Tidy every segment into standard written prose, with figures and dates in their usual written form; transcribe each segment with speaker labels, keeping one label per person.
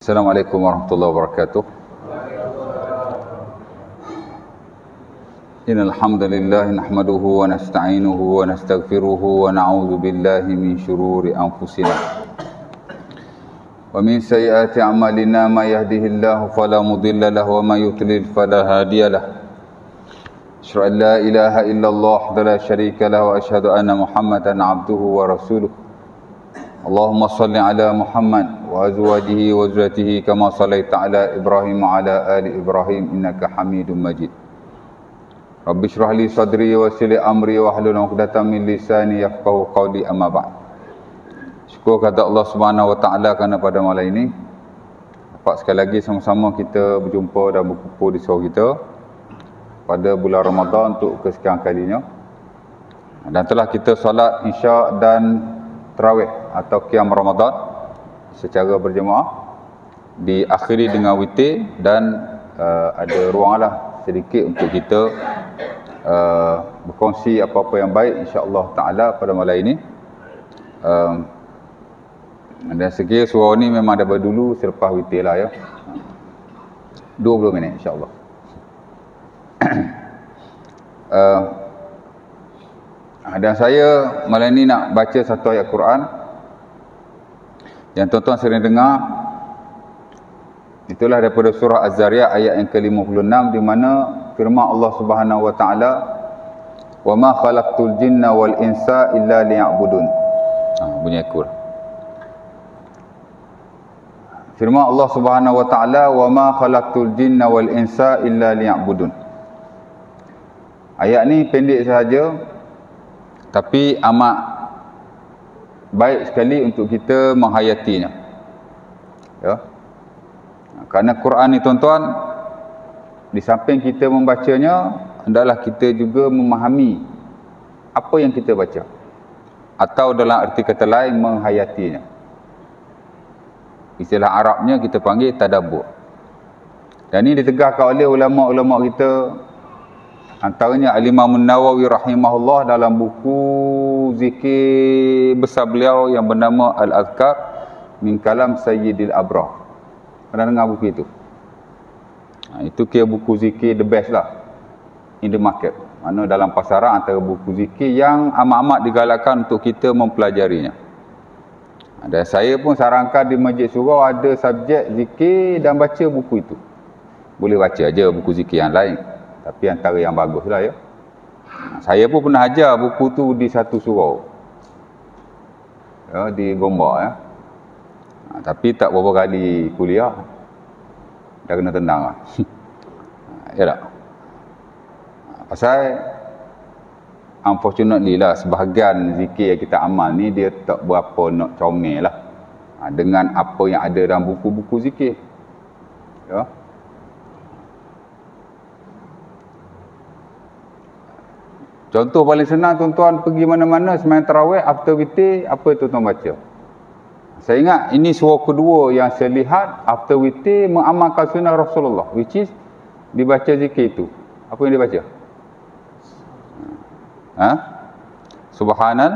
Speaker 1: Assalamualaikum warahmatullahi wabarakatuh. Innal hamdalillah nahmaduhu wa nasta'inuhu wa nastaghfiruhu wa na'udzu billahi min shururi anfusina wa min sayyiati a'malina may yahdihillahu fala mudilla lahu wa may yudlil fala hadiyalah. Asyhadu an la ilaha illallah wa la syarika lahu wa asyhadu anna Muhammadan 'abduhu wa rasuluh. Allahumma salli ala Muhammad wa azwajihi wa zurriyyatihi kama sallaita ala Ibrahim wa ala ali Ibrahim innaka Hamidum Majid. Rabbi shrah li sadri wa yassir li amri wa hlul 'uqdatam min lisani yafqahu qawli, amma ba'd. Syukur kepada Allah Subhanahu wa taala kerana pada malam ini dapat sekali lagi sama-sama kita berjumpa dan berkumpul di surau kita pada bulan Ramadan untuk kesekian kalinya. Dan telah kita solat Isyak dan Tarawih atau Qiyam Ramadan secara berjemaah, diakhiri dengan witir, dan ada ruanglah sedikit untuk kita berkongsi apa-apa yang baik insya-Allah taala pada malam ini. Dan sekiranya surau ni memang dah berdulu selepas witir lah ya. 20 minit insya-Allah. Dan saya malam ni nak baca satu ayat Quran yang tuan-tuan sering dengar. Itulah daripada surah Az-Zariyat ayat yang ke-56, di mana firman Allah Subhanahu wa taala, "Wa ma khalaqtul jinna wal insa illa liya'budun." Bunyi ekor. Firman Allah Subhanahu wa taala, "Wa ma khalaqtul jinna wal insa illa liya'budun." Ayat ni pendek sahaja, tapi amat baik sekali untuk kita menghayatinya. Ya. Kerana Quran ni tuan-tuan, di samping kita membacanya, hendaklah kita juga memahami apa yang kita baca, atau dalam erti kata lain menghayatinya. Istilah Arabnya kita panggil tadabbur. Dan ini ditegahkan oleh ulama-ulama kita. Antaranya Al-Imam Nawawi rahimahullah dalam buku zikir besar beliau yang bernama Al-Azkar min Kalam Sayyidil Abrar. Pernah dengar buku itu? Itu kira buku zikir the best lah in the market. Mana dalam pasaran antara buku zikir yang amat-amat digalakkan untuk kita mempelajarinya. Dan saya pun sarankan di Masjid Surau ada subjek zikir dan baca buku itu. Boleh baca aja buku zikir yang lain, tapi antara yang bagus lah ya. Saya pun pernah ajar buku tu di satu surau ya, di Gombak ya. Tapi tak berapa kali kuliah, dah kena tendang lah. Ya tak? Pasal unfortunately lah, sebahagian zikir yang kita amal ni dia tak berapa nak comel lah dengan apa yang ada dalam buku-buku zikir ya. Contoh paling senang, tuan-tuan pergi mana-mana sembahyang tarawih after witir, apa tuan-tuan baca? Saya ingat ini surau kedua yang saya lihat after witir mengamalkan sunnah Rasulullah, which is dibaca zikir itu. Apa yang dibaca? Subhanal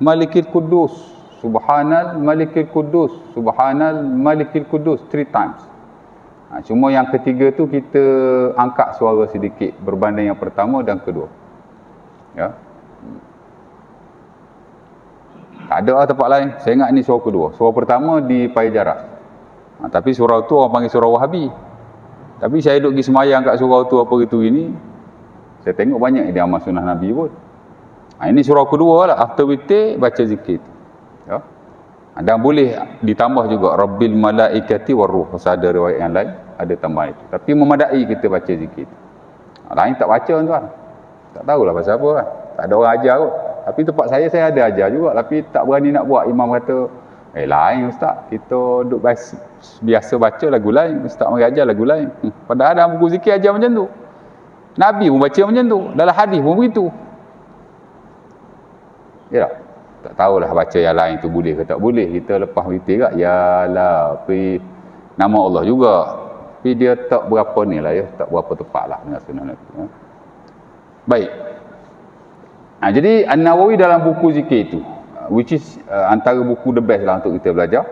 Speaker 1: Malikil Kudus, Subhanal Malikil Kudus, Subhanal Malikil Kudus 3 times. Cuma yang ketiga tu kita angkat suara sedikit berbanding yang pertama dan kedua. Ya. Tak ada lah tempat lain. Saya ingat ni surau kedua. Surau pertama di Payajaran. Tapi surau tu orang panggil surau Wahabi. Tapi saya duduk pergi semayang kat surau tu apa gitu ini, saya tengok banyak dia amal sunnah Nabi pun. Ini surau kedua lah. After witir baca zikir. Ya. Dan boleh ditambah juga Rabbil Malaikati Warruh. Pasal ada riwayat yang lain ada tambah itu. Tapi memadai kita baca zikir. Lain tak baca tuan. Tak tahulah pasal apa kan. Tak ada orang ajar kot. Tapi tempat saya ada ajar juga. Tapi tak berani nak buat. Imam kata, lain ustaz. Kita duduk biasa baca lagu lain. Ustaz mari ajar lagu lain. Padahal dalam buku zikir ajar macam tu. Nabi pun baca macam tu. Dalam hadis pun begitu. Ya tak? Tak tahulah baca yang lain tu boleh ke tak boleh. Kita lepas witir kat. Yalah. Tapi nama Allah juga. Tapi dia tak berapa ni lah ya. Tak berapa tepat lah dengan sunnah Nabi. Ya. Baik. Jadi An-Nawawi dalam buku zikir itu, which is antara buku the best lah untuk kita belajar.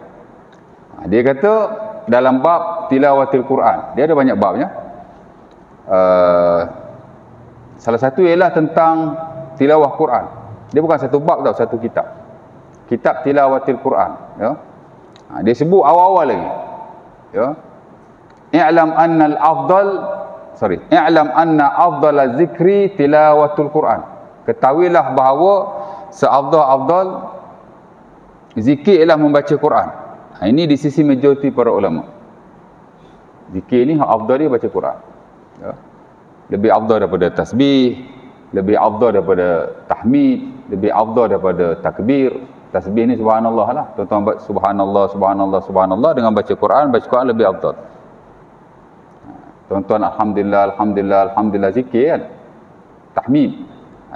Speaker 1: Dia kata dalam bab tilawatil Quran, dia ada banyak babnya. Salah satu ialah tentang tilawah Quran. Dia bukan satu bab tau, satu kitab. Kitab tilawatil Quran, ya. Dia sebut awal-awal lagi, ya. I'lam anna afdal zikri tilawatul Quran. Ketahuilah bahawa seafdal-afdal zikir ialah membaca Quran. Ini di sisi majoriti para ulama. Zikir ni hak afdal dia baca Quran, ya. Lebih afdal daripada tasbih, lebih afdal daripada tahmid, lebih afdal daripada takbir. Tasbih ni subhanallah lah. Tuan-tuan baca subhanallah dengan baca Quran lebih afdal. Tuan-tuan alhamdulillah zikir kan, tahmid.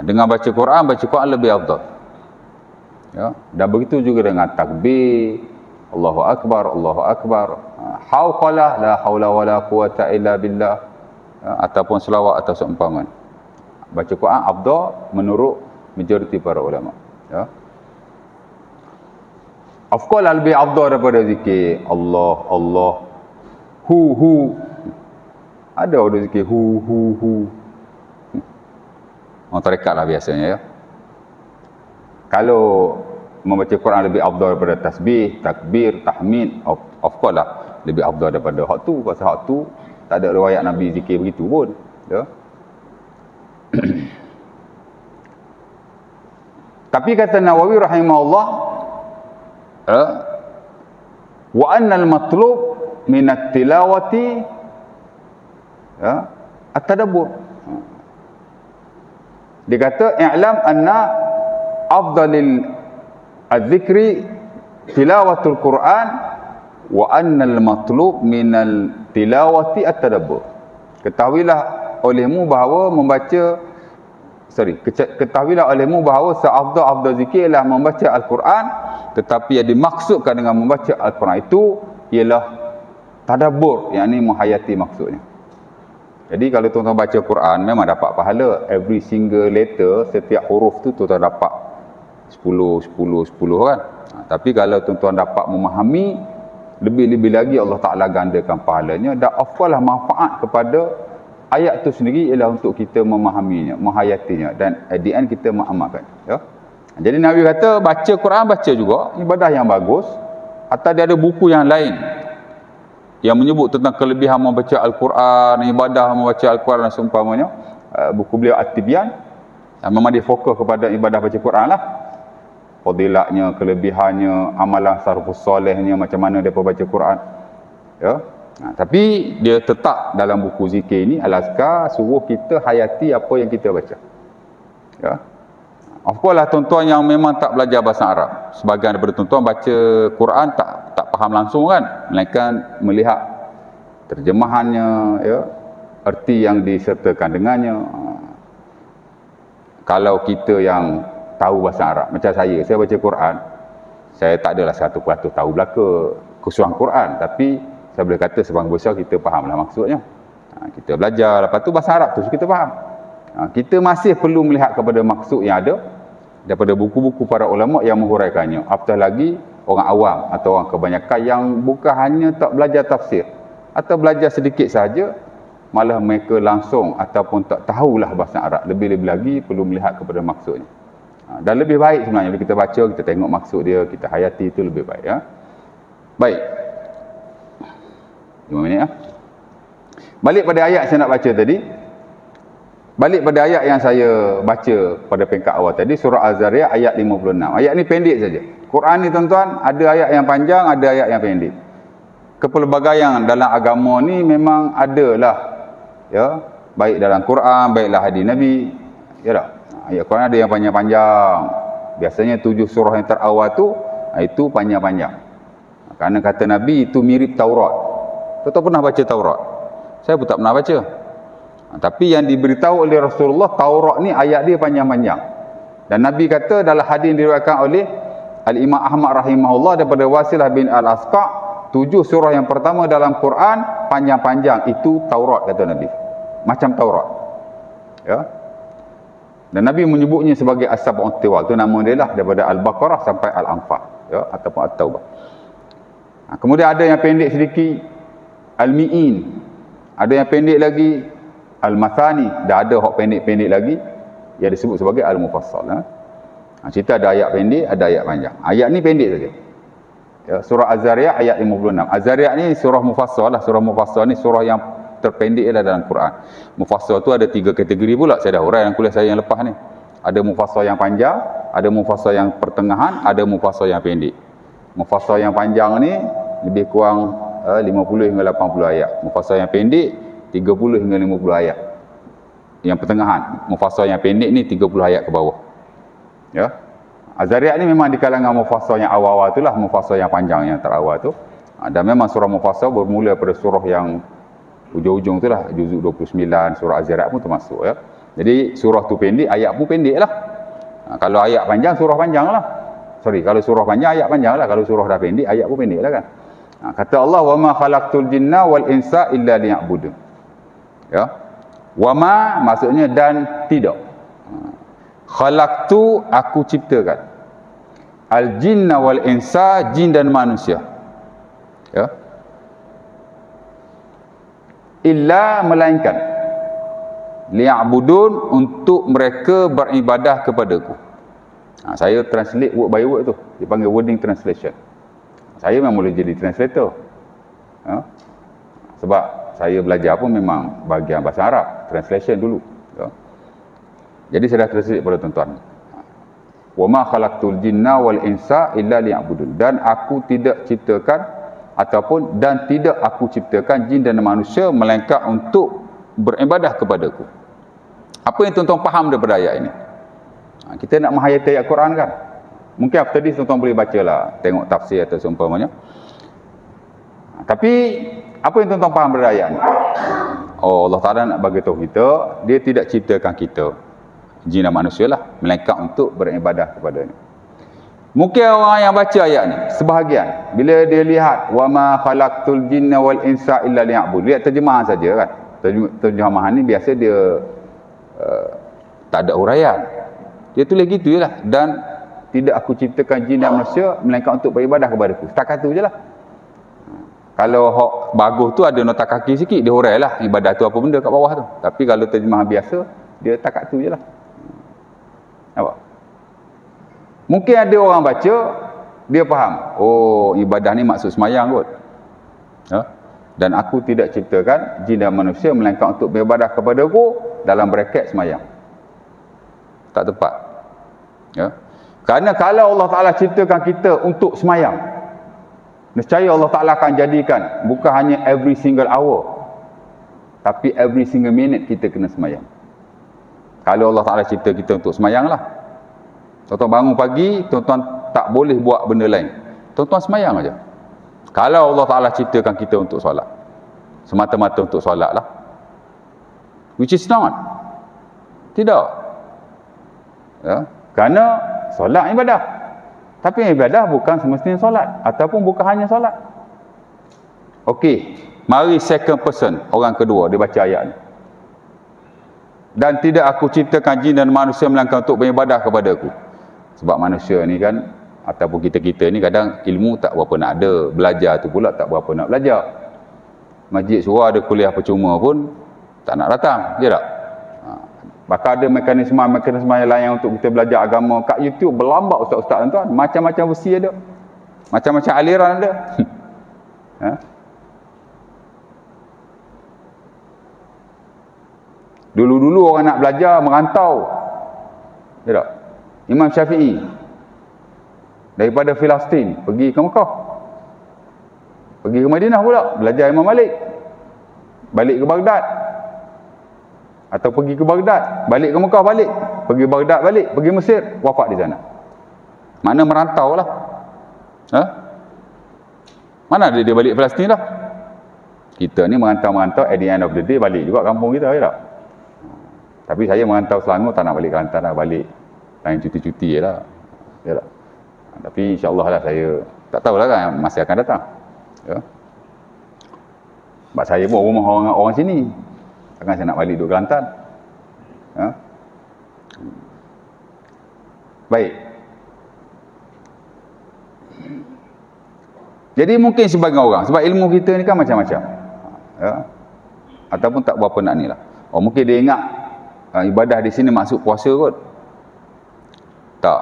Speaker 1: Dengan baca Quran lebih afdal, ya. Dan begitu juga dengan takbir, Allahu akbar, hauqalah, la haula wala quwata illa billah, ya, ataupun selawat atau seumpama. Baca Quran afdal menurut majoriti para ulama, ya. Of course lebih afdal daripada zikir Allah hu. Ada orang zikir hu. Orang tarekat lah biasanya, ya. Kalau membaca Quran lebih afdal daripada tasbih, takbir, tahmid, of course lah lebih afdal daripada hak tu. Pasal hak tu tak ada riwayat Nabi zikir begitu pun, ya. Tapi kata Nawawi rahimahullah, wa annal matlub minat tilawati, ya, at-tadabbur. Dia kata i'lam anna afdalil az-zikri tilawatul Quran wa annal matlub minal tilawati at-tadabbur. Ketahuilah olehmu bahawa seafdal zikir ialah membaca Al-Quran, tetapi yang dimaksudkan dengan membaca Al-Quran itu ialah tadabbur, yakni menghayati maksudnya. Jadi kalau tuan-tuan baca Quran memang dapat pahala, every single letter, setiap huruf tu tuan-tuan dapat 10 kan. Tapi kalau tuan-tuan dapat memahami, lebih-lebih lagi Allah Ta'ala gandakan pahalanya. Dan apalah manfaat kepada ayat tu sendiri ialah untuk kita memahaminya, menghayatinya, dan at the end kita mengamalkan, ya. Jadi Nabi kata baca Quran baca juga ibadah yang bagus. Atau dia ada buku yang lain yang menyebut tentang kelebihan membaca Al-Quran, ibadah membaca Al-Quran dan seumpamanya. Buku beliau At-Tibyan, memang dia fokus kepada ibadah baca Quran lah. Fadilatnya, kelebihannya, amalan sarfus solehnya, macam mana dia baca Quran, ya. Tapi dia tetap dalam buku zikir ini al-azkar suruh kita hayati apa yang kita baca, ya. Of course lah tuan-tuan yang memang tak belajar bahasa Arab, sebahagian daripada tuan-tuan baca Quran tak faham langsung kan, melainkan melihat terjemahannya, ya, erti yang disertakan dengannya. Kalau kita yang tahu bahasa Arab, macam saya baca Quran, saya tak adalah 100% tahu belaka keseluruhan Quran, tapi saya boleh kata sebahagian besar kita fahamlah maksudnya. Kita belajar, lepas tu bahasa Arab tu kita faham. Kita masih perlu melihat kepada maksud yang ada daripada buku-buku para ulama yang menghuraikannya. Apatah lagi orang awam atau orang kebanyakan yang bukan hanya tak belajar tafsir atau belajar sedikit sahaja, malah mereka langsung ataupun tak tahulah bahasa Arab. Lebih-lebih lagi perlu melihat kepada maksudnya. Dan lebih baik sebenarnya bila kita baca, kita tengok maksud dia, kita hayati, itu lebih baik, ya. Baik, 5 minit, ya. Balik pada ayat saya nak baca tadi. Balik pada ayat yang saya baca pada peringkat awal tadi, surah Az-Zariyat ayat 56. Ayat ni pendek saja. Quran ni tuan-tuan, ada ayat yang panjang, ada ayat yang pendek. Kepelbagaian dalam agama ni memang adalah, ya, baik dalam Quran, baiklah hadis Nabi, ya tak? Ayat Quran ada yang panjang-panjang. Biasanya 7 surah yang terawal tu, itu panjang-panjang. Kerana kata Nabi itu mirip Taurat. Tuan-tuan pernah baca Taurat? Saya pun tak pernah baca. Tapi yang diberitahu oleh Rasulullah, Taurat ni ayat dia panjang-panjang. Dan Nabi kata dalam hadis yang diriwayatkan oleh Al-Imam Ahmad rahimahullah daripada Wasilah bin Al-Asqa', 7 surah yang pertama dalam Quran panjang-panjang, itu Taurat kata Nabi. Macam Taurat, ya. Dan Nabi menyebutnya sebagai As-Sab'ut Tiwal. Itu nama dia lah, daripada Al-Baqarah sampai Al-Anfal, ya, ataupun At-Taubah. Kemudian ada yang pendek sedikit, al-mi'in. Ada yang pendek lagi, al-mathani. Dah ada hak pendek-pendek lagi, yang disebut sebagai al-mufassal. Cerita ada ayat pendek, ada ayat panjang. Ayat ni pendek saja. Ya, surah Az-Zariyat ayat 56. Az-Zariyat ni surah mufassal lah. Surah mufassal ni surah yang terpendek lah dalam Quran. Mufassal tu ada 3 kategori pula. Saya dah huraian dalam kuliah saya yang lepas ni. Ada mufassal yang panjang, ada mufassal yang pertengahan, ada mufassal yang pendek. Mufassal yang panjang ni lebih kurang 50 hingga 80 ayat. Mufassal yang pendek 30 hingga 50 ayat. Yang pertengahan, mufassal yang pendek ni 30 ayat ke bawah. Ya. Az-Zariyat ni memang di kalangan mufassal yang awal-awal tu lah, mufassal yang panjang yang terawal tu. Dan memang surah mufassal bermula pada surah yang ujung-ujung tu lah, juzuk 29, surah Az-Zariyat pun termasuk ya. Jadi surah tu pendek, ayat pun pendek lah. Kalau ayat panjang, surah panjang lah. Kalau surah panjang, ayat panjang lah. Kalau surah dah pendek, ayat pun pendek lah kan. Kata Allah, wa ma khalaqtul jinna wal insa illa liya'budun. Ya. Wa ma maksudnya dan tidak. Khalaqtu, aku ciptakan. Al jinna wal insa, jin dan manusia. Ya. Illa melainkan liya'budun, untuk mereka beribadah kepadaku. Saya translate word by word tu, dipanggil wording translation. Saya memang boleh jadi translator. Sebab saya belajar pun memang bahagian bahasa Arab, translation dulu. Jadi saya dah translate kepada tuan-tuan. Wa ma khalaqtul jinna wal insa illa liya'budun. Dan aku tidak ciptakan ataupun dan tidak aku ciptakan jin dan manusia melainkan untuk beribadah kepadaku. Apa yang tuan-tuan faham daripada ayat ini? Kita nak menghayati ayat Quran kan? Mungkin after this tuan-tuan boleh bacalah, tengok tafsir atau seumpamanya. Tapi apa yang tuan-tuan faham daripada ayat ini? Oh, Allah Ta'ala nak bagi tahu kita, dia tidak ciptakan kita, jin dan manusia lah, melainkan untuk beribadah kepadanya. Mungkin orang yang baca ayat ni, sebahagian, bila dia lihat wa ma khalaqtul jinna wal insa illa liya'bud, lihat terjemahan saja kan. Terjemahan ni biasa dia tak ada huraian. Dia tulis gitu je lah. Dan tidak aku ciptakan jin dan manusia melainkan untuk beribadah kepadaku. Setakat tu je lah. Kalau hak bagus tu ada nota kaki sikit, dia hurai lah ibadah tu apa benda kat bawah tu. Tapi kalau terjemahan biasa, dia takat tu je lah. Nampak? Mungkin ada orang baca, dia faham, oh ibadah ni maksud semayang kot. Dan aku tidak ciptakan jin dan manusia melainkan untuk beribadah kepadaku, dalam braket semayang. Tak tepat. Ya. Kerana kalau Allah Ta'ala ciptakan kita untuk semayang, nescaya Allah Ta'ala akan jadikan bukan hanya every single hour, tapi every single minute kita kena semayang. Kalau Allah Ta'ala cipta kita untuk semayang lah. Tuan-tuan bangun pagi, tuan-tuan tak boleh buat benda lain. Tuan-tuan semayang aja. Kalau Allah Ta'ala ciptakan kita untuk solat, semata-mata untuk solat lah. Which is not. Tidak. Ya. Kerana solat ibadah. Tapi ibadah bukan semestinya solat. Ataupun bukan hanya solat. Okey. Mari second person. Orang kedua. Dia baca ayat ni. Dan tidak aku ciptakan jin dan manusia melainkan untuk beribadah kepadaku. Sebab manusia ni kan, ataupun kita-kita ni kadang ilmu tak berapa nak ada. Belajar tu pula tak berapa nak belajar. Masjid suruh ada kuliah percuma pun tak nak datang. Ya tak? Bahkan ada mekanisme yang lain untuk kita belajar agama. Kat YouTube berlambak ustaz-ustaz tuan-tuan. Macam-macam versi ada. Macam-macam aliran ada. Dulu-dulu orang nak belajar merantau. Ya tak? Imam Syafi'i daripada Palestin pergi ke Mekah. Pergi ke Madinah pula belajar Imam Malik. Balik ke Baghdad. Atau pergi ke Baghdad, balik ke Mekah balik. Pergi Baghdad balik, pergi Mesir, wafat di sana. Mana merantau lah. Mana ada dia balik Palestin dah. Kita ni merantau-merantau, at the end of the day balik juga kampung kita, ya tak? Tapi saya merantau Selangor, tak nak balik Kelantan lah, balik lain cuti-cuti je lah, ya tak? Tapi insyaAllah lah saya tak tahulah kan masih akan datang, ya. Sebab saya pun rumah orang sini, takkan saya nak balik duduk Kelantan. Baik. Jadi mungkin sebagian orang, sebab ilmu kita ni kan macam-macam. Ya? Ataupun tak berapa nak ni lah. Mungkin dia ingat ibadah di sini maksud puasa kot. Tak.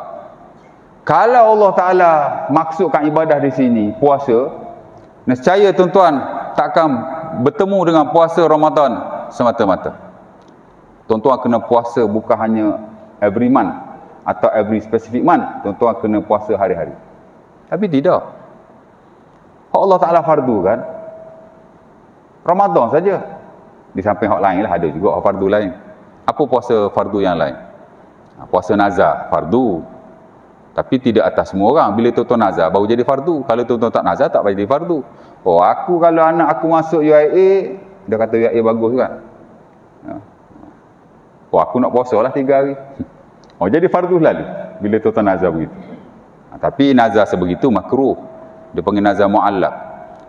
Speaker 1: Kalau Allah Ta'ala maksudkan ibadah di sini, puasa, nescaya tuan-tuan takkan bertemu dengan puasa Ramadan semata-mata. Tuan-tuan kena puasa bukan hanya every month atau every specific month. Tuan-tuan kena puasa hari-hari. Tapi tidak. Allah Ta'ala fardu kan, Ramadan saja. Di samping hak lain lah, ada juga hak fardu lain. Apa puasa fardu yang lain? Puasa nazar, fardu. Tapi tidak atas semua orang. Bila tuan-tuan nazar, baru jadi fardu. Kalau tuan-tuan tak nazar, tak jadi fardu. Aku kalau anak aku masuk UIA, dia kata UIA bagus kan. Aku nak puasa lah 3 hari. Jadi fardu lalu. Bila tuan-tuan nazar begitu. Tapi nazar sebegitu makruh. Dia panggil nazar mu'allaq.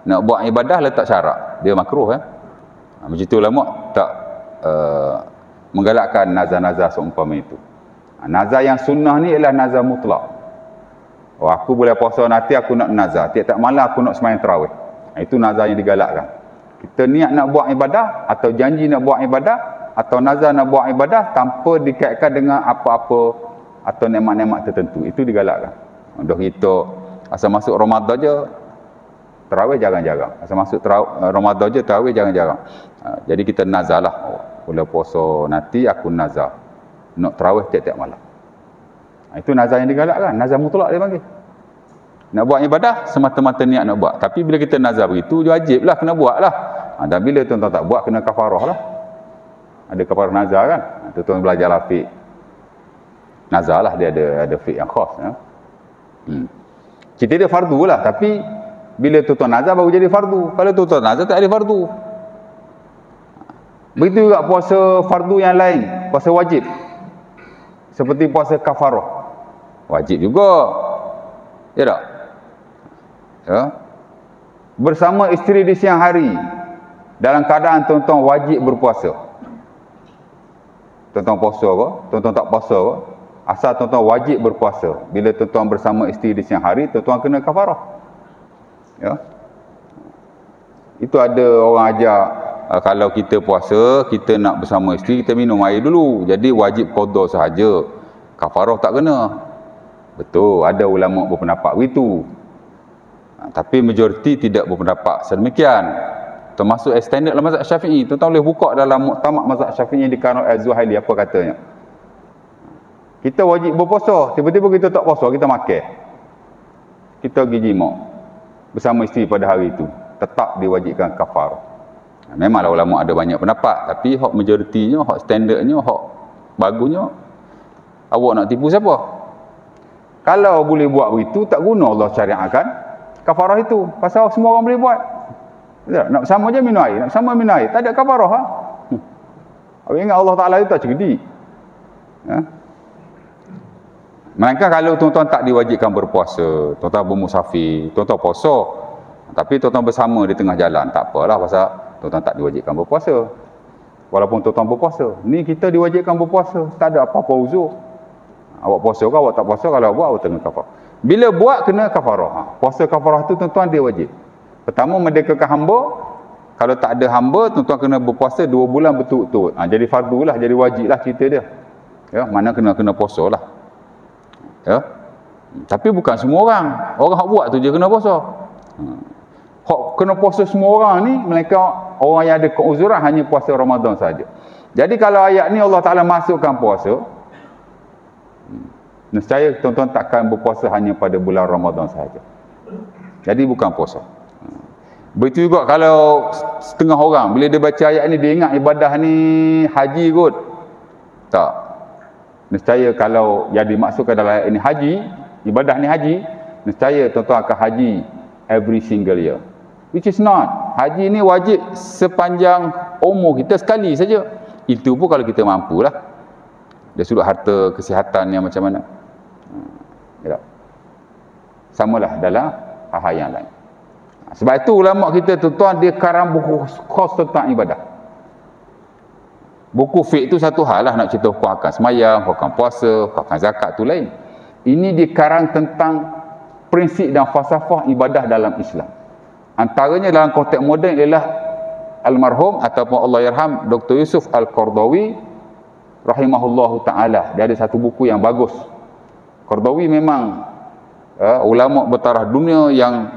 Speaker 1: Nak buat ibadah letak syarat. Dia makruh macam tu ulama tak menggalakkan nazar-nazar seumpama itu. Nazar yang sunnah ni ialah nazar mutlak. Aku boleh puasa nanti aku nak nazar. Tiap-tiap malam aku nak sembahyang tarawih. Itu nazar yang digalakkan. Kita niat nak buat ibadah atau janji nak buat ibadah atau nazar nak buat ibadah tanpa dikaitkan dengan apa-apa atau nikmat-nikmat tertentu. Itu digalakkan. Dah kita asal masuk Ramadan je tarawih jarang-jarang. Asal masuk Ramadan je tarawih jarang-jarang. Jadi kita nazar lah. Boleh puasa nanti aku nazar nak tarawih tiap-tiap malam. Itu nazar yang digalakkan, nazar mutlak dia panggil. Nak buat ibadah semata-mata niat nak buat. Tapi bila kita nazar begitu, wajiblah kena buat lah. Dan bila tuan-tuan tak buat, kena kafarah lah. Ada kafarah nazar kan. Tuan-tuan belajar lah fiqh nazar lah, dia ada fiqh yang khas. Kita dia fardu lah, tapi bila tuan-tuan nazar baru jadi fardu. Kalau tuan-tuan nazar tak ada fardu. Begitu juga puasa fardu yang lain, puasa wajib. Seperti puasa kafarah. Wajib juga. Ya tak? Ya. Bersama isteri di siang hari. Dalam keadaan tuan-tuan wajib berpuasa. Tuan-tuan puasa ke? Tuan-tuan tak puasa ke? Asal tuan-tuan wajib berpuasa. Bila tuan-tuan bersama isteri di siang hari, tuan-tuan kena kafarah. Ya. Itu ada orang ajar, kalau kita puasa, kita nak bersama isteri, kita minum air dulu. Jadi wajib qada sahaja. Kafarah tak kena. Betul, ada ulama berpendapat begitu. Tapi majoriti tidak berpendapat sedemikian. Termasuk extended dalam mazhab Syafi'i. Tuan-tuan boleh buka dalam muktamad mazhab Syafi'i di Karal Az-Zuhaili apa katanya. Kita wajib berpuasa, tiba-tiba kita tak puasa, kita makan. Kita pergi jima bersama isteri pada hari itu, tetap diwajibkan kafarah. Memanglah ulama ada banyak pendapat, tapi hak majoritinya, hak standardnya, hak bagusnya, awak nak tipu siapa? Kalau boleh buat begitu, tak guna Allah syariatkan kafarah itu. Pasal semua orang boleh buat. Nak bersama je minum air, nak bersama minum air, tak ada kafarah. Awak ingat Allah Ta'ala itu tak cerdik. Melainkan kalau tuan-tuan tak diwajibkan berpuasa, tuan-tuan bermusafir, tuan-tuan puasa, tapi tuan-tuan bersama di tengah jalan, tak apalah pasal tuan-tuan tak diwajibkan berpuasa. Walaupun tuan-tuan berpuasa, ni kita diwajibkan berpuasa, tak ada apa-apa uzur. Awak puasa ke awak tak puasa, kalau buat awak kena kafarah. Bila buat kena kafarah. Puasa kafarah tu tuan-tuan dia wajib. Pertama merdekakan hamba. Kalau tak ada hamba, tuan-tuan kena berpuasa 2 bulan betul-betul. Jadi fardu lah, jadi wajib lah cerita dia. Ya, mana kena puasa lah. Ya. Tapi bukan semua orang. Orang hak buat tu je kena puasa. Hak kena puasa semua orang ni, melainkan orang yang ada keuzuran hanya puasa Ramadan saja. Jadi kalau ayat ni Allah Ta'ala masukkan puasa, nescaya tuan-tuan takkan berpuasa hanya pada bulan Ramadan sahaja. Jadi bukan puasa. Begitu juga kalau setengah orang, bila dia baca ayat ni, dia ingat ibadah ni haji kot. Tak. Nescaya kalau yang dimaksudkan dalam ayat ini haji, ibadah ni haji, nescaya tuan-tuan akan haji every single year. Which is not. Haji ni wajib sepanjang umur kita sekali saja. Itu pun kalau kita mampulah. Dia sudut harta kesihatan yang macam mana. Ya. Samalah dalam hal yang lain. Sebab itu ulama kita tuan-tuan dia karang buku khas tentang ibadah. Buku fiqh itu satu hal lah, nak cerita hukum akan semayang, hukum puasa, hukum zakat tu lain. Ini dikarang tentang prinsip dan falsafah ibadah dalam Islam. Antaranya dalam konteks moden ialah almarhum ataupun Allahyarham Dr. Yusuf Al-Qaradawi rahimahullahu ta'ala. Dia ada satu buku yang bagus. Qaradawi memang ulama bertaraf dunia yang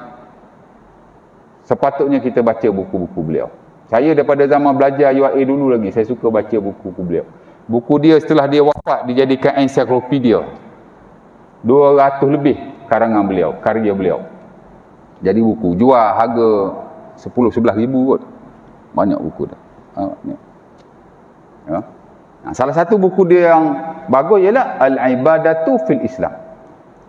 Speaker 1: sepatutnya kita baca buku-buku beliau. Saya daripada zaman belajar UAE dulu lagi, saya suka baca buku-buku beliau. Buku dia setelah dia wafat dijadikan ensiklopedia. 200 lebih karangan beliau, karya beliau. Jadi buku jual harga 10-11 ribu kot. Banyak buku dah. Ya. Nah, salah satu buku dia yang bagus ialah Al-Ibadatu fil Islam.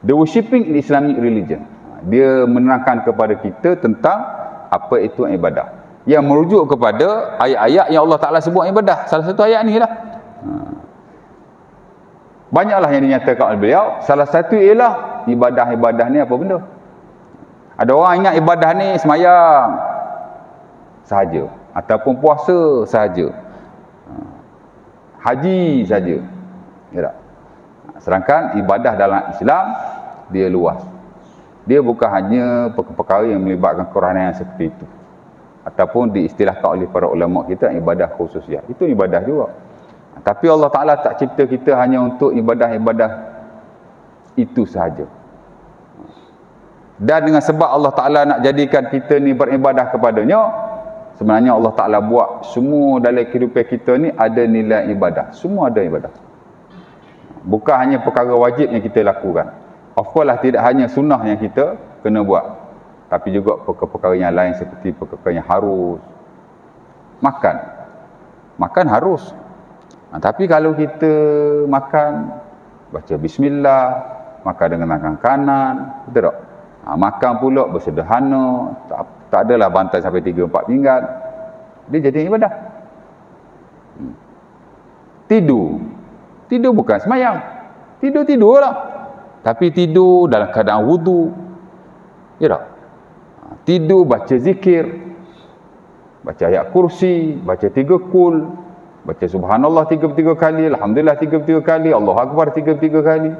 Speaker 1: The Worshipping in Islamic Religion. Dia menerangkan kepada kita tentang apa itu ibadah. Yang merujuk kepada ayat-ayat yang Allah Ta'ala sebut ibadah. Salah satu ayat ni lah. Banyaklah yang dinyatakan oleh beliau. Salah satu ialah ibadah-ibadah ni apa benda. Ada orang ingat ibadah ni semayang sahaja, ataupun puasa sahaja, haji sahaja. Ya tak? Sedangkan ibadah dalam Islam dia luas. Dia bukan hanya perkara yang melibatkan kerohanian seperti itu, ataupun diistilahkan oleh para ulama kita ibadah khususiyah. Itu ibadah juga. Tapi Allah Ta'ala tak cipta kita hanya untuk ibadah-ibadah itu sahaja. Dan dengan sebab Allah Ta'ala nak jadikan kita ni beribadah kepadanya, sebenarnya Allah Ta'ala buat semua dalam kehidupan kita ni ada nilai ibadah. Semua ada ibadah. Bukan hanya perkara wajib yang kita lakukan. Of course lah, tidak hanya sunnah yang kita kena buat, tapi juga perkara-perkara yang lain seperti perkara yang harus. Makan harus. Tapi kalau kita makan, baca bismillah, makan dengan tangan kanan, betul tak? Makan pula bersederhana, tak adalah bantai sampai 3-4 pinggan. Dia jadi ibadah. Tidur bukan semayang. Tidur lah. Tapi tidur dalam keadaan wudu. Ya tak? Tidur baca zikir, baca ayat kursi, baca 3 kul, baca subhanallah 33 kali, alhamdulillah 33 kali, Allahu akbar 33 kali.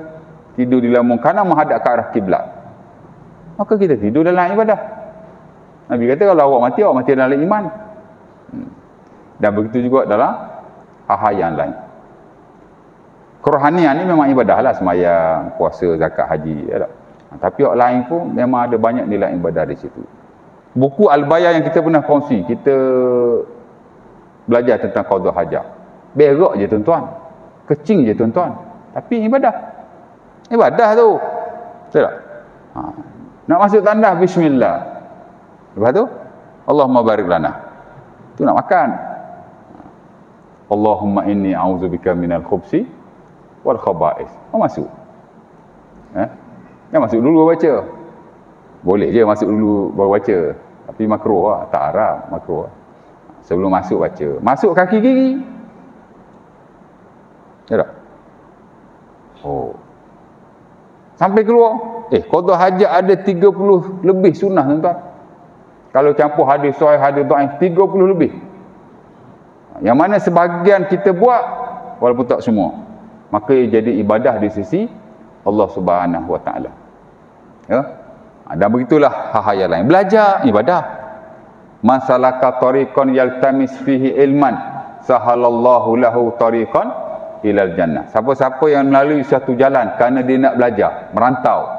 Speaker 1: Tidur di lambung kanan menghadap ke arah kiblat. Maka kita tidur dalam ibadah. Nabi kata kalau awak mati dalam iman. Dan begitu juga dalam hal-hal yang lain. Kerohanian ni memang ibadah lah, sembahyang, puasa, zakat, haji. Ya tak? Tapi orang lain pun memang ada banyak nilai ibadah di situ. Buku Al-Bayan yang kita pernah kongsi, kita belajar tentang qada hajat. Berak je tuan-tuan. Kecing je tuan-tuan. Tapi ibadah. Ibadah tu. Betul tak? Nak masuk tandas, bismillah. Lepas tu, Allahumma barik lana. Tu nak makan. Allahumma inni a'udzubika minal khubsi wal khaba'is. Masuk. Yang masuk dulu baca. Boleh je masuk dulu baru baca. Tapi makruh lah. Tak haram, makruh lah. Sebelum masuk baca. Masuk kaki kiri. Ya tak? Sampai keluar. Qada hajat ada 30 lebih sunnah tuan-tuan. Kalau campur hadis sahih, hadis dhaif, 30 lebih. Yang mana sebahagian kita buat, walaupun tak semua. Maka jadi ibadah di sisi Allah Subhanahu Wa Ta'ala. Ya? Dan begitulah hal-hal yang lain. Belajar, ibadah. Man salaka tariqan yaltamis fihi ilman, sahalallahu lahu tariqan ilal jannah. Siapa-siapa yang melalui satu jalan kerana dia nak belajar, merantau.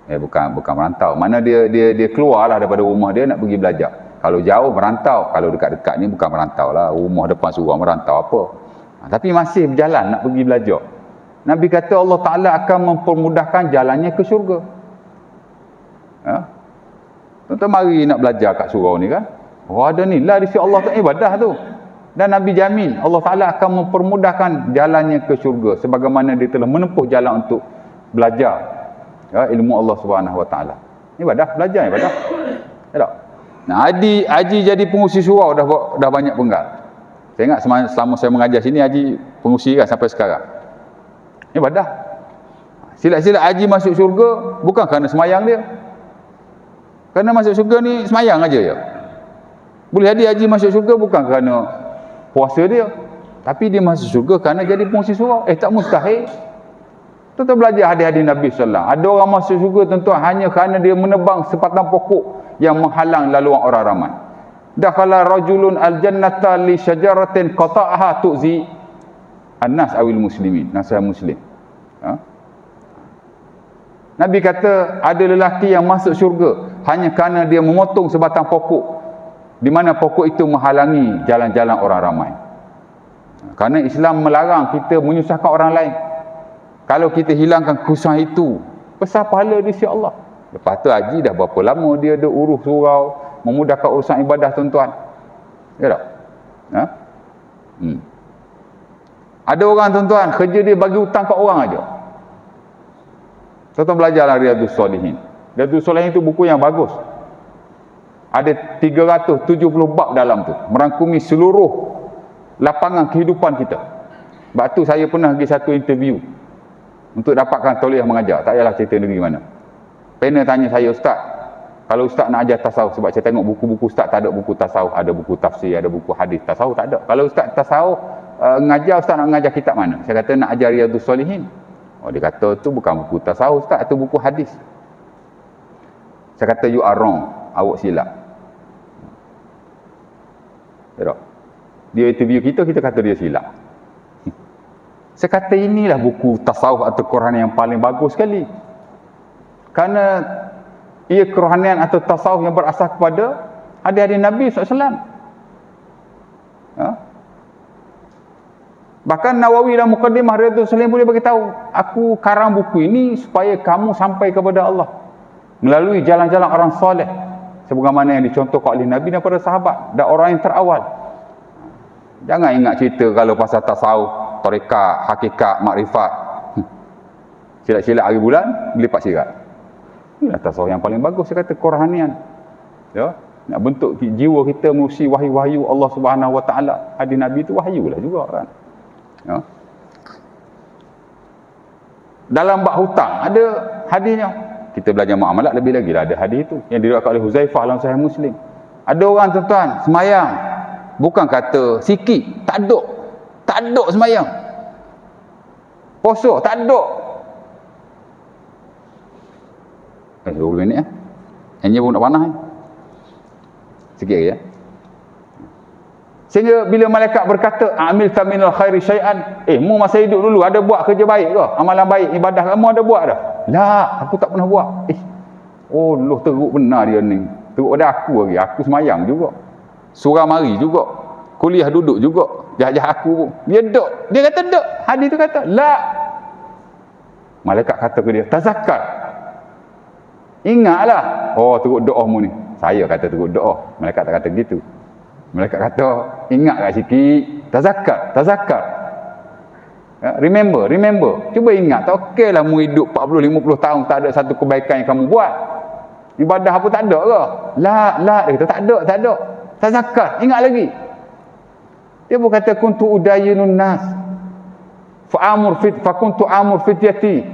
Speaker 1: Bukan merantau. Mana dia keluarlah daripada rumah dia nak pergi belajar. Kalau jauh merantau, kalau dekat-dekat ni bukan merantau lah. Rumah depan surau merantau apa. Tapi masih berjalan nak pergi belajar. Nabi kata Allah Ta'ala akan mempermudahkan jalannya ke syurga. Tuan-tuan mari nak belajar kat surau ni kan. Ada nilai di sisi Allah Ta'ala ibadah tu. Dan Nabi jamin Allah Ta'ala akan mempermudahkan jalannya ke syurga. Sebagaimana dia telah menempuh jalan untuk belajar ilmu Allah Subhanahu Wa Ta'ala. Ibadah, belajar ibadah. Ya tak? Nah, Haji jadi pengurusi surau dah banyak penggal. Saya ingat selama saya mengajar sini, Haji pengurusi kan sampai sekarang. Ibadah. Silat-silat Haji masuk syurga bukan kerana semayang dia. Kerana masuk syurga ni semayang aja ya. Boleh jadi Haji masuk syurga bukan kerana puasa dia, tapi dia masuk syurga kerana jadi pengurusi surau. Tak mustahil. Tuan-tuan belajar hadis-hadis Nabi sallallahu. Ada orang masuk syurga tuan-tuan hanya kerana dia menebang sebatang pokok yang menghalang laluan orang ramai. Dakhala rajulun al-jannata li syajaratin qata'aha tu'zi an-nas awil muslimin. Nasihat Muslim. Nabi kata ada lelaki yang masuk syurga hanya kerana dia memotong sebatang pokok di mana pokok itu menghalangi jalan-jalan orang ramai. Kerana Islam melarang kita menyusahkan orang lain. Kalau kita hilangkan kesusahan itu, besar pahala di sisi Allah. Lepas tu haji dah berapa lama dia ada urus surau, memudahkan urusan ibadah tuan-tuan. Ya tak? Ada orang tuan-tuan kerja dia bagi hutang kat orang aja. Tuan-tuan belajarlah Riyadhus Shalihin. Riyadhus Shalihin itu buku yang bagus. Ada 370 bab dalam tu, merangkumi seluruh lapangan kehidupan kita. Sebab tu saya pernah pergi satu interview untuk dapatkan tauliah mengajar. Tak payahlah cerita negeri mana. Panel tanya saya, "Ustaz, kalau Ustaz nak ajar tasawuf," sebab saya tengok buku-buku Ustaz tak ada buku tasawuf, ada buku tafsir, ada buku hadis. Tasawuf tak ada. Kalau Ustaz tasawuf ngajar, Ustaz nak ngajar kitab mana? Saya kata nak ajar Riyadhus Shalihin. Oh, dia kata tu bukan buku tasawuf Ustaz, tu buku hadis. Saya kata you are wrong, awak silap. Dia interview kita kata dia silap. Saya kata inilah buku tasawuf atau kerohanian yang paling bagus sekali. Kerana ia kerohanian atau tasawuf yang berasas kepada hadis-hadis Nabi SAW. Bahkan Nawawi dalam Muqaddimah Riyadhus Shalihin boleh beritahu, aku karang buku ini supaya kamu sampai kepada Allah melalui jalan-jalan orang soleh, sebagaimana yang dicontohkan oleh Nabi dan para sahabat dan orang yang terawal. Jangan ingat cerita kalau pasal tasawuf, tarekat, hakikat, makrifat. Silat-silat hari bulan, melipat sirat. Inilah tasawuf yang paling bagus, saya kata kerohanian. Ya, nak bentuk jiwa kita melalui wahyu-wahyu Allah Subhanahu Wa Taala. Hadis Nabi itu wahyu lah juga kan. Ya. Dalam bab hutang ada hadisnya. Kita belajar muamalat lebih lagi lah ada hadis itu yang diriwayatkan oleh Huzaifah dalam Sahih Muslim. Ada orang tuan-tuan semayang bukan kata sikit, tak ada semayang. Puasa tak ada. 20 minit hanya pun nak panah sikit lagi ya. Sehingga bila malaikat berkata amil taminal khairi syai'an, mu masa hidup dulu ada buat kerja baik ke? Amalan baik, ibadah kamu ada buat dah? La, aku tak pernah buat. Oh, loh teruk benar dia ni. Teruk pada aku lagi. Aku semayang juga. Surah mari juga. Kuliah duduk juga. Jahat-jahat aku pun. Dia kata duk. Hadis tu kata, la. Malaikat kata ke dia, tazakkar. Ingatlah. Oh, teruk doamu ni. Saya kata teruk doa. Malaikat tak kata gitu. Malaikat kata, ingatlah sikit. Tazakkar. Remember. Cuba ingat. Tak okeylah mu hidup 40-50 tahun tak ada satu kebaikan yang kamu buat. Ibadah apa tak ada ke? La. Dia kata tak ada. Tazakkar. Ingat lagi. Dia pun kata kuntu udayinun nas. Fa kuntu amur fityati.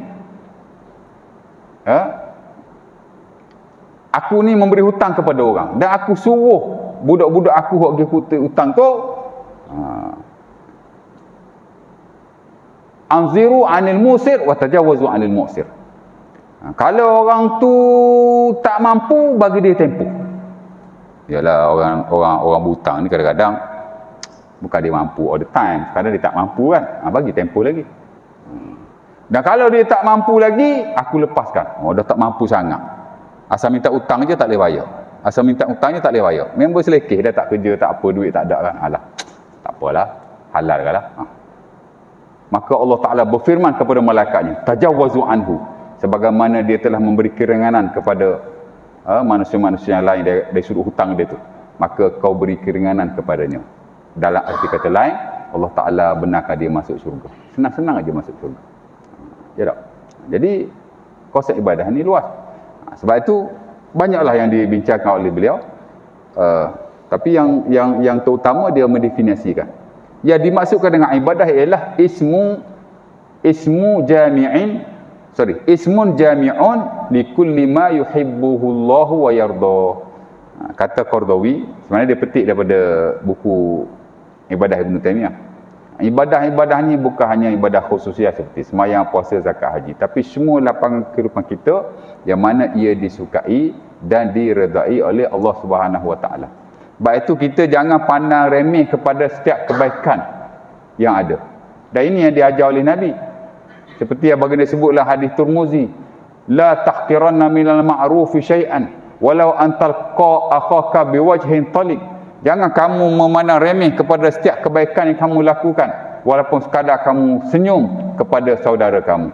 Speaker 1: Aku ni memberi hutang kepada orang dan aku suruh budak-budak aku hok pergi hutang tu. Anziru anil musir wa tajawazu anil mu'sir. Kalau orang tu tak mampu, bagi dia tempoh. Yalah orang berhutang ni kadang-kadang bukan dia mampu all the time, kadang dia tak mampu kan. Bagi tempoh lagi. Dan kalau dia tak mampu lagi, aku lepaskan. Dah tak mampu sangat. Asal minta hutang je tak boleh bayar. Asal minta hutang je tak boleh bayar. Member selekeh dah tak kerja, tak apa, duit tak ada kan. Alah. Tak apalah. Halal kan lah. Maka Allah Ta'ala berfirman kepada malaikatnya, tajawazu anhu, sebagaimana dia telah memberi keringanan kepada manusia-manusia yang lain dari sudut hutang dia tu, maka kau beri keringanan kepadanya. Dalam arti kata lain, Allah Ta'ala benarkan dia masuk syurga. Senang-senang aja masuk syurga. Ya tak? Jadi konsep ibadah ni luas. Sebab itu banyaklah yang dibincangkan oleh beliau. Tapi yang terutama dia mendefinisikan. Yang dimaksudkan dengan ibadah ialah ismun jami'un li kulli ma yuhibbuhu Allah wa yarda. Kata Qardawi, sebenarnya dia petik daripada buku Ibadah Ibn Taymiyah. Ibadah-ibadah ni bukan hanya ibadah khususiah seperti sembahyang, puasa, zakat, haji, tapi semua lapangan kehidupan kita yang mana ia disukai dan diredai oleh Allah Subhanahu Wa Taala. Sebab itu kita jangan pandang remeh kepada setiap kebaikan yang ada. Dan ini yang diajar oleh Nabi. Seperti yang baginda sebutlah hadis Tirmizi, la tahqiranna minal ma'rufi syai'an walau antalqa akhaka biwajhin taliq. Jangan kamu memandang remeh kepada setiap kebaikan yang kamu lakukan, walaupun sekadar kamu senyum kepada saudara kamu.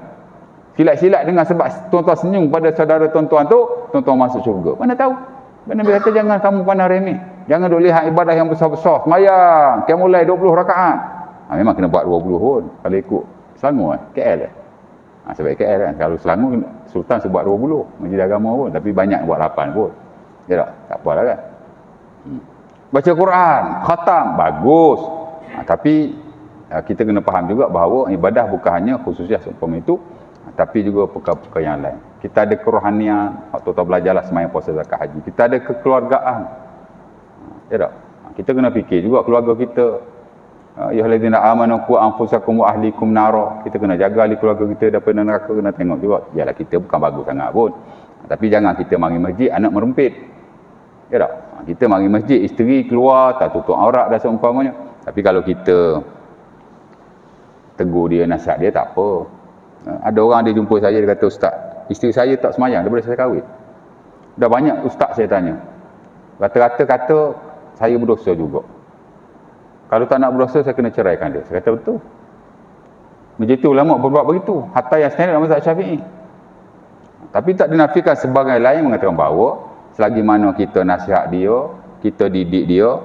Speaker 1: Silat-silat dengan sebab tuan-tuan senyum kepada saudara tuan-tuan tu, tuan-tuan masuk syurga. Mana tahu? Nabi kata jangan kamu pandang remeh. Jangan duk lihat ibadah yang besar-besar. Sembahyang, qiyamul lail 20 rakaat. Memang kena buat 20 pun. Kalau ikut Selangor KL sebab KL kan. Kalau Selangor Sultan sebab 20 majlis agama pun, tapi banyak buat 8 pun. Ya tak apalah kan. Baca Quran, khatam, bagus. Tapi kita kena faham juga bahawa ibadah bukan hanya khususiah seumpama itu, tapi juga perkara-perkara yang lain. Kita ada kerohanian, waktu tu belajarlah sembahyang, puasa, zakat, haji. Kita ada kekeluargaan. Ya tak? Kita kena fikir juga keluarga kita. Ya allazina amanu qu anfusakum wa ahlikum nara. Kita kena jaga ahli keluarga kita daripada neraka, kena tengok juga. Yalah kita bukan bagus sangat pun. Tapi jangan kita mari masjid anak merempit. Ya tak? Kita mari masjid, isteri keluar, tak tutup aurat dan seumpamanya. Tapi kalau kita tegur dia, nasihat dia, tak apa. Ada orang dia jumpa saya, dia kata, Ustaz, isteri saya tak semayang daripada saya kahwin. Dah banyak ustaz saya tanya. Rata-rata kata, saya berdosa juga. Kalau tak nak berdosa, saya kena ceraikan dia. Saya kata, betul. Majlis ulama berbuat begitu. Hatta yang standard dalam mazhab Syafi'i. Tapi tak dinafikan sebagai lain mengatakan bahawa selagi mana kita nasihat dia, kita didik dia,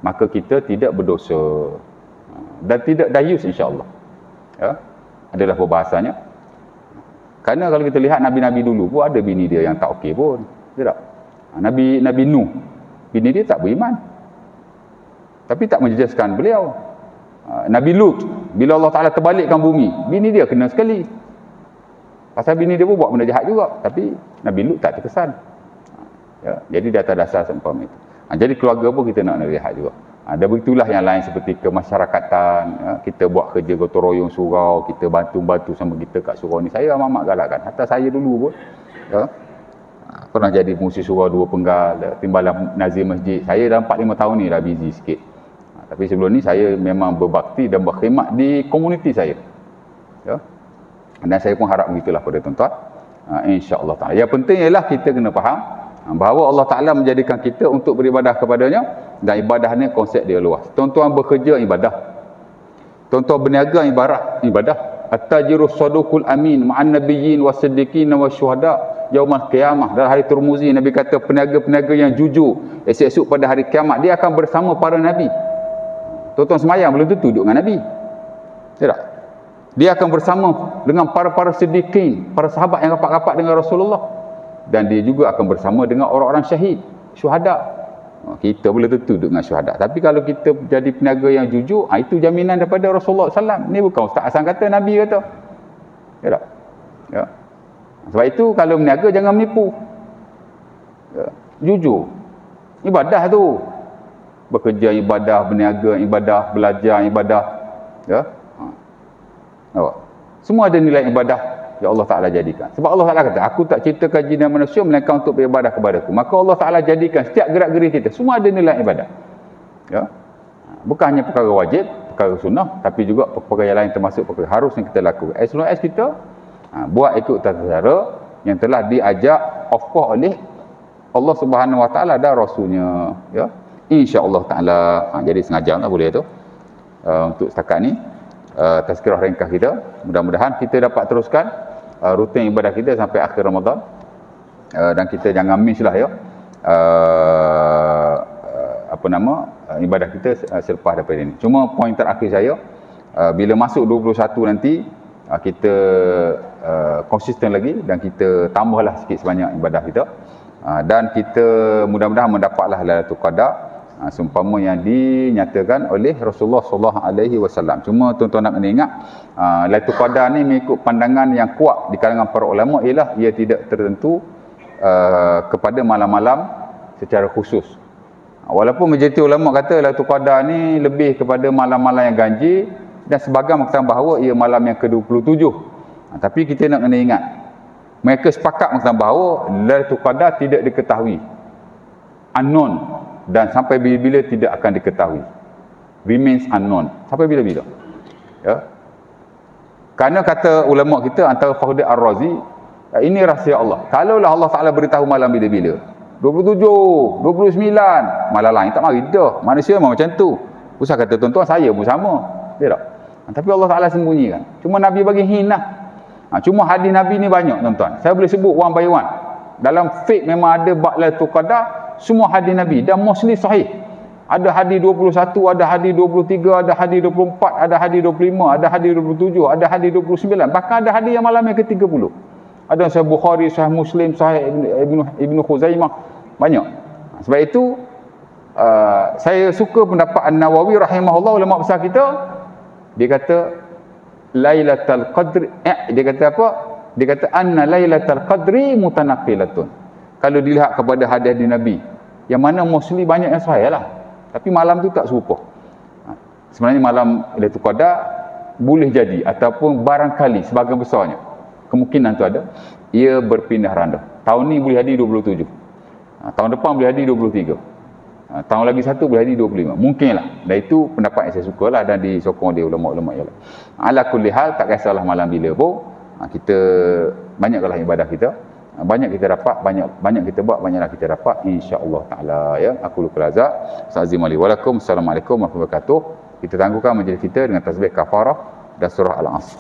Speaker 1: maka kita tidak berdosa dan tidak dayus insya-Allah. Ya, adalah perbahasannya. Kerana kalau kita lihat nabi-nabi dulu pun ada bini dia yang tak okey pun, tidak? Nabi Nuh, bini dia tak beriman. Tapi tak menjejaskan beliau. Nabi Lut, bila Allah Taala terbalikkan bumi, bini dia kena sekali. Pasal bini dia pun buat benda jahat juga, tapi Nabi Lut tak terkesan. Ya, jadi di atas dasar seumpama itu. Jadi keluarga pun kita nak lihat juga. Dan begitulah yang lain seperti kemasyarakatan. Ya, kita buat kerja gotong royong surau, kita bantu-bantu sama kita kat surau ni. Saya amat galakkan. Hatta saya dulu pun ya, pernah jadi musi surau 2 penggal, timbalan nazir masjid. Saya dalam 4-5 tahun ni dah busy sikit. Tapi sebelum ni saya memang berbakti dan berkhidmat di komuniti saya. Ya. Dan saya pun harap begitulah pada tuan-tuan. InsyaAllah ta'ala. Yang penting ialah kita kena faham bahawa Allah Ta'ala menjadikan kita untuk beribadah kepadanya, dan ibadah ni konsep dia luas. Tuan-tuan bekerja ibadah, tuan-tuan berniaga ibadah. At-tajirus saduqul amin ma'an nabiyyin was-siddiqin wasyuhada yaumal qiyamah. Dalam hari Tirmizi Nabi kata peniaga-peniaga yang jujur esok-esok pada hari kiamat dia akan bersama para nabi. Tuan-tuan semayang belum tentu duduk dengan nabi. Tidak? Dia akan bersama dengan para siddiqin, para sahabat yang rapat-rapat dengan Rasulullah. Dan dia juga akan bersama dengan orang-orang syahid, syuhada. Kita boleh tentu duduk dengan syuhada. Tapi kalau kita jadi peniaga yang jujur, itu jaminan daripada Rasulullah SAW. Ini bukan Ustaz Hasan kata, Nabi kata. Ya tak? Ya. Sebab itu kalau meniaga jangan menipu. Ya. Jujur. Ibadah tu. Bekerja ibadah, berniaga ibadah, belajar ibadah. Ya. Semua ada nilai ibadah yang Allah Ta'ala jadikan. Sebab Allah Ta'ala kata, aku tak ciptakan jin dan manusia melainkan untuk beribadah kepadaku. Maka Allah Ta'ala jadikan setiap gerak-gerik kita, semua ada nilai ibadah. Ya? Bukan hanya perkara wajib, perkara sunnah, tapi juga perkara yang lain termasuk perkara harus yang kita lakukan. As long as kita buat ikut tata cara yang telah diajak of course oleh Allah Subhanahu Wa Ta'ala dan Rasulnya. Ya? InsyaAllah Ta'ala. Jadi sengaja tak boleh tu. Untuk setakat ni, tazkirah ringkas kita. Mudah-mudahan kita dapat teruskan rutin ibadah kita sampai akhir Ramadan, dan kita jangan miss lah ya ibadah kita selepas daripada ini. Cuma poin terakhir saya, bila masuk 21 nanti kita konsisten lagi dan kita tambahlah sikit sebanyak ibadah kita, dan kita mudah-mudahan mendapatlah Lailatul Qadar seumpama yang dinyatakan oleh Rasulullah sallallahu alaihi wasallam. Cuma tuan-tuan nak kena ingat, Lailatul Qadar ni mengikut pandangan yang kuat di kalangan para ulama ialah ia tidak tertentu kepada malam-malam secara khusus. Walaupun majoriti ulama kata Lailatul Qadar ni lebih kepada malam-malam yang ganjil, dan sebahagian mengatakan bahawa ia malam yang ke-27. Tapi kita nak kena ingat, mereka sepakat mengatakan bahawa Lailatul Qadar tidak diketahui, unknown, dan sampai bila-bila tidak akan diketahui, remains unknown, sampai bila-bila. Ya. Kerana kata ulama kita, antara Fakhrudin Ar-Razi, ini rahsia Allah. Kalaulah Allah Ta'ala beritahu malam bila-bila, 27, 29, malam lain tak mari dah. Manusia memang macam tu. Usah kata tuan-tuan, saya pun sama. Dia tak? Tapi Allah Ta'ala sembunyikan. Cuma Nabi bagi hint lah. Cuma hadis Nabi ni banyak tuan-tuan. Saya boleh sebut one by one. Dalam fiqh memang ada bab Lailatul Qadar, semua hadis Nabi. Dan mostly sahih. Ada hadis 21, ada hadis 23, ada hadis 24, ada hadis 25, ada hadis 27, ada hadis 29. Bahkan ada hadis yang malam yang ke-30. Ada Sahih Bukhari, Sahih Muslim, Sahih Ibnu Khuzaimah. Banyak. Sebab itu, saya suka pendapat An-Nawawi rahimahullah, ulama besar kita. Dia kata Lailatul Qadri, dia kata apa? Dia kata anna Lailatul Qadri mutanaqilatun. Kalau dilihat kepada hadis Nabi, yang mana mostly banyak yang sahih lah, tapi malam tu tak serupa. Sebenarnya malam Lailatul Qadar boleh jadi, ataupun barangkali sebahagian besarnya, kemungkinan tu ada, ia berpindah randa. Tahun ni boleh jadi 27, tahun depan boleh jadi 23, tahun lagi satu boleh jadi 25, mungkinlah. Dan itu pendapat yang saya suka lah, dan disokong oleh ulama-ulama yang lain. Ala kulli hal, tak kisahlah malam bila pun, kita banyaklah ibadah kita, banyak kita dapat, banyak kita buat, banyaklah kita dapat, insya-Allah taala. Ya, aku lupa lazak. Azim ali walakum. Assalamualaikum warahmatullahi wabarakatuh. Kita tangguhkan majlis kita dengan tasbih kafarah dan surah Al-Asr.